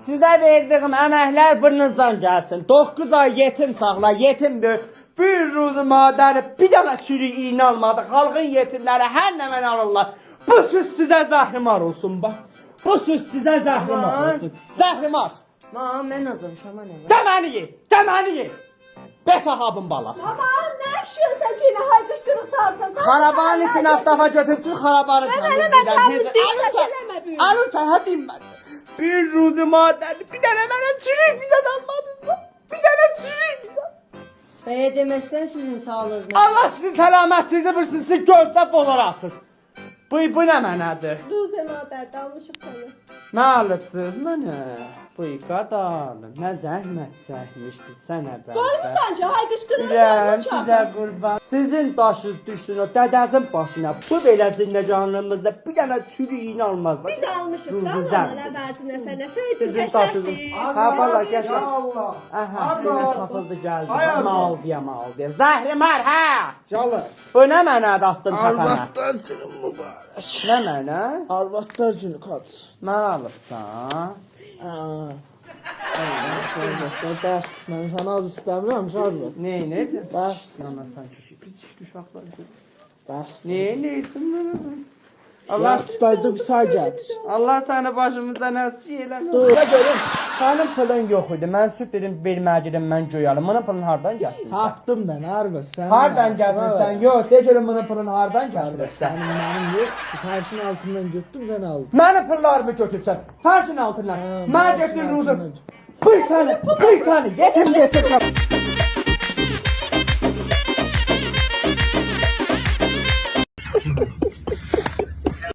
Sizə verdiyim əməklər burnunuzdan gəlsin. 9 ay yetim saxla, yetimdir. Bir ruzu madəri bir dənə çürük iğnə almadı. Xalqın yetimləri hər nə mən alırlar. Bu söz sizə zəhrimar olsun bax. Bu söz sizə zəhrimar olsun. Zəhrimar. Mən azmışam anne. Dəməni ye, dəməni ye. Be sahabın balası. Aman ne yaşıyorsun yine haykıştırıp salsan. Xarabanın için aftafa götürdünüz, xarabanı temizleyeceğim. Alın sen, hadi ben. Bir ruzu madəni, bir dənə mənə çürük bizə almadınız mı? Bir dənə çürük bizə. Belə deməzsən sizin sağlığınız. Allah sizin səlamətinizi bilsin, siz gözdə bolarasınız. Bu nə mənədir? Ruze maderde almışım seni. Nə alıbsınız mənə? Bu qadar, nə zəhmət çəkmişdi sənə bəlkə. Doymusan ki haykıştırıp Biləm, sizə qurban. Sizin daşınız düşsün o dədəzin başına. Bu belə zindəcanlığımızda bir dənə çürük iğnə almaz. Biz almışız Ruzu da zəhmət. ona əvəzinə sənə söz Sizin daşınız. Ha bala gəşə. Allah. Aha, mənə tapıldı gəldi. Mal diye. Zəhrimar, hə? Çalır. Bu nə mənədir atdın təpənə? Arvatlar günü mübarək. Nə mənə? Arvatlar günü kaç. Mən alıbsan. Bəs, mən sana az istəmirəm, Şarvat. Neynədir? Bəs, Ana sanki biz uşaqlar. bəs. Neynəydin mənə? Allah tutaydı bir say gətir. Allah səni başımızdan əsir eləmə. Dur, görüm. Sənin pulun yox idi. Mən süt dedim, verməyə gedim, mən göyalım. Bunun pulunu hardan gətirirsən? Tapdım ben Arvat. Sen Hardan gətirirsən? Yox, de görüm bunun pulunu hardan gətirirsən? Senin benim yok. Şu karşının altından götürdüm sen aldın. Mənim pullarımı götürsən. Fərşin altından. Mən fərşin götür ruzum. altından. Bıy səni, yetim desin.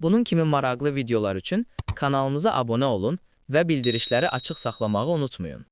Bunun kimi maraqlı videolar üçün kanalımıza abunə olun və bildirişləri açıq saxlamağı unutmayın.